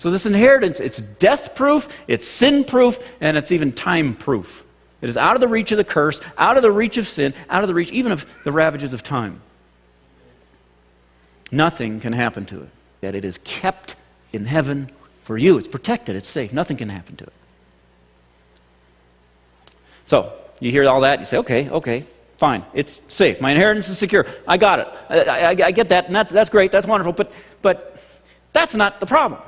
So this inheritance, it's death-proof, it's sin-proof, and it's even time-proof. It is out of the reach of the curse, out of the reach of sin, out of the reach even of the ravages of time. Nothing can happen to it. That it is kept in heaven for you. It's protected, it's safe. Nothing can happen to it. So, you hear all that, you say, okay, fine, it's safe. My inheritance is secure. I got it. I get that, and that's great, that's wonderful, but that's not the problem.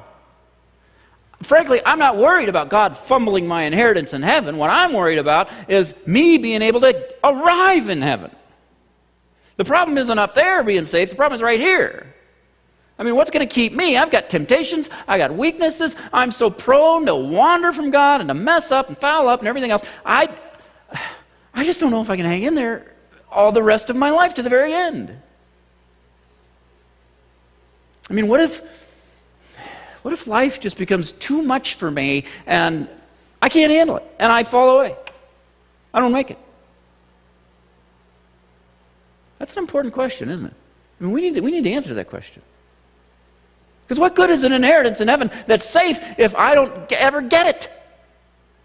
Frankly, I'm not worried about God fumbling my inheritance in heaven. What I'm worried about is me being able to arrive in heaven. The problem isn't up there being safe, the problem is right here. I mean, what's going to keep me? I've got temptations, I've got weaknesses, I'm so prone to wander from God and to mess up and foul up and everything else. I just don't know if I can hang in there all the rest of my life to the very end. I mean, what if life just becomes too much for me and I can't handle it and I fall away? I don't make it. That's an important question, isn't it? I mean, we need to answer that question. Because what good is an inheritance in heaven that's safe if I don't ever get it?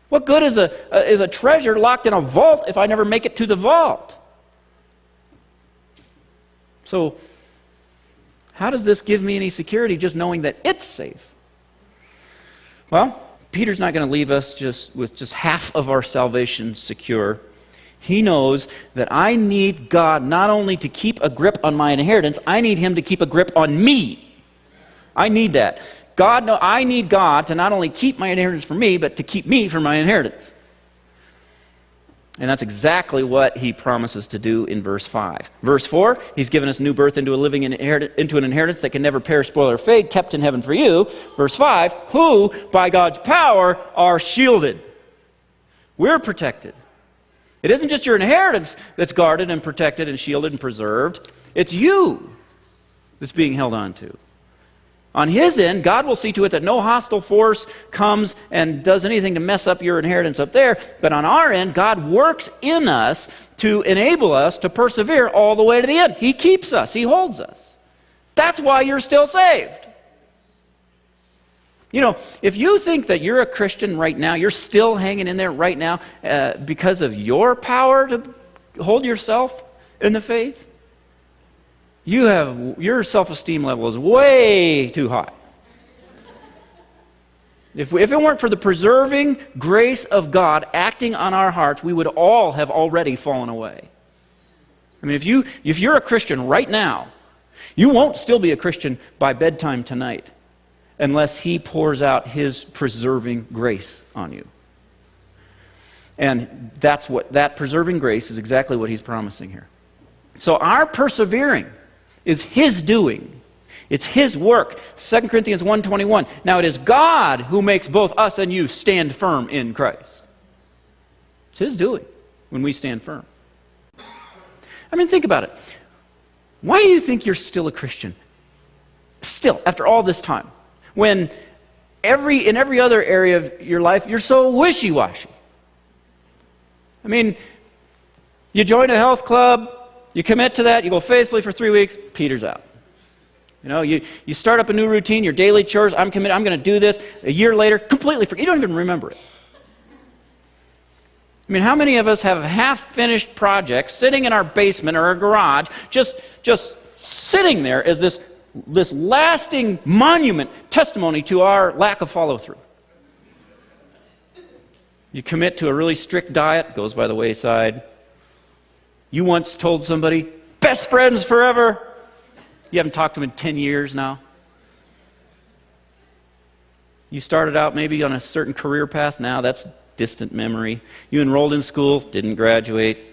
What good is a treasure locked in a vault if I never make it to the vault? So, how does this give me any security just knowing that it's safe? Well, Peter's not going to leave us with just half of our salvation secure. He knows that I need God not only to keep a grip on my inheritance, I need Him to keep a grip on me. I need that. I need God to not only keep my inheritance for me, but to keep me from my inheritance. And that's exactly what He promises to do in verse 5. Verse 4, He's given us new birth into an inheritance that can never perish, spoil, or fade, kept in heaven for you. Verse 5, who, by God's power, are shielded. We're protected. It isn't just your inheritance that's guarded and protected and shielded and preserved. It's you that's being held on to. On His end, God will see to it that no hostile force comes and does anything to mess up your inheritance up there. But on our end, God works in us to enable us to persevere all the way to the end. He keeps us. He holds us. That's why you're still saved. You know, if you think that you're a Christian right now, you're still hanging in there right now because of your power to hold yourself in the faith, your self-esteem level is way too high. If it weren't for the preserving grace of God acting on our hearts, we would all have already fallen away. I mean, if you're a Christian right now, you won't still be a Christian by bedtime tonight unless He pours out His preserving grace on you. And that preserving grace is exactly what He's promising here. So our persevering is His doing. It's His work. 2 Corinthians 1:21. Now it is God who makes both us and you stand firm in Christ. It's His doing when we stand firm. I mean, think about it. Why do you think you're still a Christian? Still, after all this time. When in every other area of your life, you're so wishy-washy. I mean, you join a health club, you commit to that, you go faithfully for 3 weeks, Peter's out. You know, you start up a new routine, your daily chores, I'm committed, I'm going to do this. A year later, completely forget. You don't even remember it. I mean, how many of us have half-finished projects sitting in our basement or our garage, just sitting there as this lasting monument testimony to our lack of follow-through? You commit to a really strict diet, goes by the wayside. You once told somebody, best friends forever. You haven't talked to them in 10 years now. You started out maybe on a certain career path. Now that's distant memory. You enrolled in school, didn't graduate.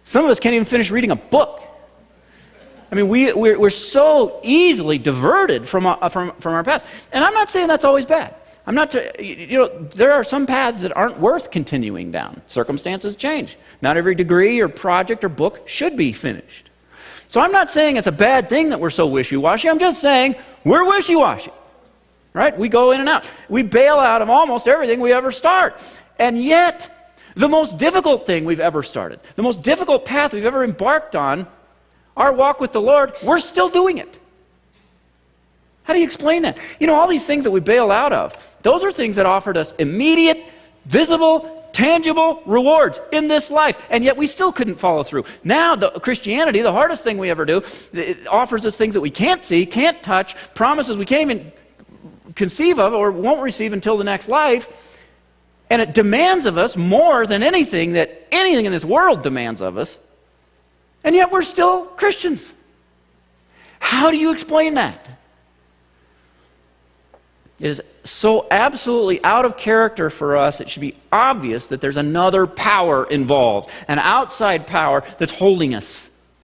Some of us can't even finish reading a book. I mean, we're so easily diverted from our past. And I'm not saying that's always bad. There are some paths that aren't worth continuing down. Circumstances change. Not every degree or project or book should be finished. So I'm not saying it's a bad thing that we're so wishy-washy. I'm just saying we're wishy-washy. Right? We go in and out. We bail out of almost everything we ever start. And yet, the most difficult thing we've ever started, the most difficult path we've ever embarked on, our walk with the Lord, we're still doing it. How do you explain that? You know, all these things that we bail out of, those are things that offered us immediate, visible, tangible rewards in this life, and yet we still couldn't follow through. Now, Christianity, the hardest thing we ever do, it offers us things that we can't see, can't touch, promises we can't even conceive of or won't receive until the next life, and it demands of us more than anything in this world demands of us, and yet we're still Christians. How do you explain that? It is so absolutely out of character for us, it should be obvious that there's another power involved, an outside power that's holding us.